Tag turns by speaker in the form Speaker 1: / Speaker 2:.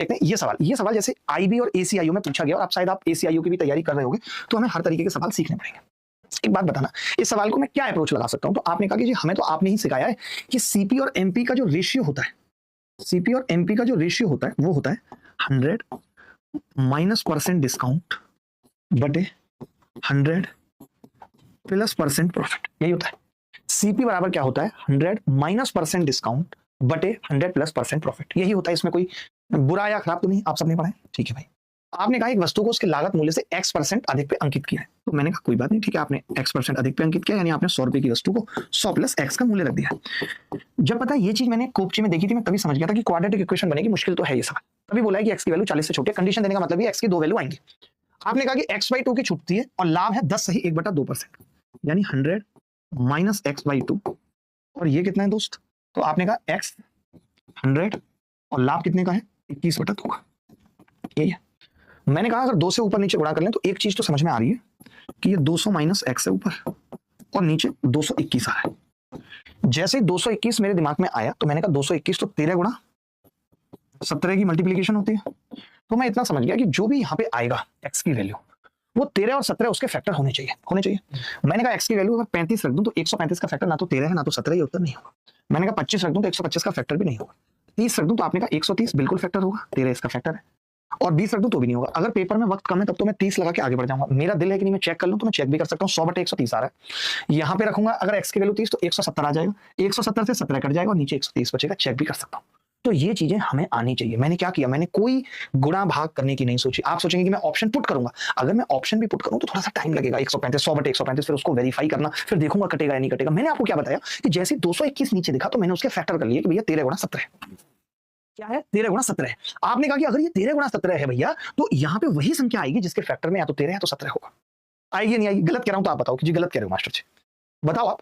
Speaker 1: देखते हैं ये सवाल जैसे आईबी और एसीआईओ में पूछा गया और आप शायद आप एसीआईओ की भी तैयारी कर रहे होगे, तो हमें हर तरीके के सवाल सीखने पड़ेंगे। एक बात बताना, इस सवाल को मैं क्या अप्रोच लगा सकता हूं? तो आपने कहा कि जी हमें तो आपने ही सिखाया है कि सीपी और एमपी का जो रेशियो होता है, सीपी और एमपी का जो रेशियो होता है वो होता है 100 माइनस % डिस्काउंट बटे 100 प्लस % प्रॉफिट। यही होता है। सीपी बराबर क्या होता है? 100 माइनस % डिस्काउंट बटे 100 प्लस % प्रॉफिट। यही होता है। इसमें कोई बुरा या खराब तो नहीं, आप सबने पढ़ा है, ठीक है भाई। आपने कहा एक वस्तु को उसके लागत मूल्य से x% अधिक पे अंकित किया है, तो मैंने कहा कोई बात नहीं, ठीक है, आपने x% अधिक पे अंकित किया, यानी आपने 100 रुपए की वस्तु को 100 प्लस x का मूल्य रख दिया। जब पता है ये चीज मैंने कोपची में देखी थी, मैं तभी समझ गया था कि क्वाड्रेटिक इक्वेशन बनेगी, मुश्किल तो है ये सवाल। तभी बोला है कि x की वैल्यू 40 से छोटी है। कंडीशन देने का मतलब है x की 2 वैल्यू आएंगी। आपने कहा कि x/2 की छूटती है और लाभ है 10 सही 1/2%, यानी 100 माइनस x/2, और ये कितना है दोस्त? तो आपने कहा x 100 और लाभ कितने का है? 21/2 का। यही है। मैंने कहा अगर 2 से ऊपर नीचे गुणा कर लें तो एक चीज तो समझ में आ रही है कि ये 200 माइनस x है ऊपर और नीचे 221 आ रहा है। जैसे ही 221 मेरे दिमाग में आया तो मैंने कहा 221 तो 13 गुणा 17 की मल्टीप्लीकेशन होती है। तो मैं इतना समझ गया कि जो भी यहाँ पे आएगा x की वैल्यू, वो 13 और 17 उसके फैक्टर होने चाहिए। मैंने कहा x की वैल्यू अगर 35 रख दूं तो 135 का फैक्टर ना तो 13 है ना तो 17, ये उत्तर नहीं होगा। मैंने कहा 25 रख दूं तो 125 का फैक्टर भी नहीं होगा। 30 रख दूं तो आपने कहा 130 बिल्कुल फैक्टर होगा, 13 इसका फैक्टर है, और 20 रख दूं तो भी नहीं होगा। अगर पेपर में वक्त कम है तब तो मैं 30 लगा के आगे बढ़ जाऊंगा। मेरा दिल है कि नहीं मैं चेक कर लूं, तो मैं चेक भी कर सकता हूं। 100/130 आ रहा है, यहाँ पे रखूंगा अगर x की वैल्यू 30 तो 170 आ जाएगा, 170 से 17 कट जाएगा और नीचे 130 बचेगा। चेक भी कर सकता हूं। तो ये चीजें हमें आनी चाहिए। मैंने क्या किया, मैंने कोई गुणा भाग करने की नहीं सोची। आप सोचेंगे कि मैं ऑप्शन पुट करूंगा, अगर मैं ऑप्शन भी पुट करूं तो थोड़ा सा टाइम लगेगा। 135 100/135 फिर उसको वेरीफाई करना, फिर देखूंगा कटेगा या नहीं कटेगा। मैंने आपको क्या बताया कि जैसे 221 नीचे दिखा तो मैंने उसके फैक्टर कर लिए कि भैया 13 गुणा 17 क्या है, 13 गुणा 17 है। आपने कहा कि अगर ये 13 गुणा 17 है भैया, तो यहाँ पे वही संख्या आएगी जिसके फैक्टर में या तो 13 या तो 17 होगा। आएगी नहीं आएगी? गलत कह रहा हूं तो आप बताओ कि जी गलत कह रहे हो मास्टर जी, बताओ आप।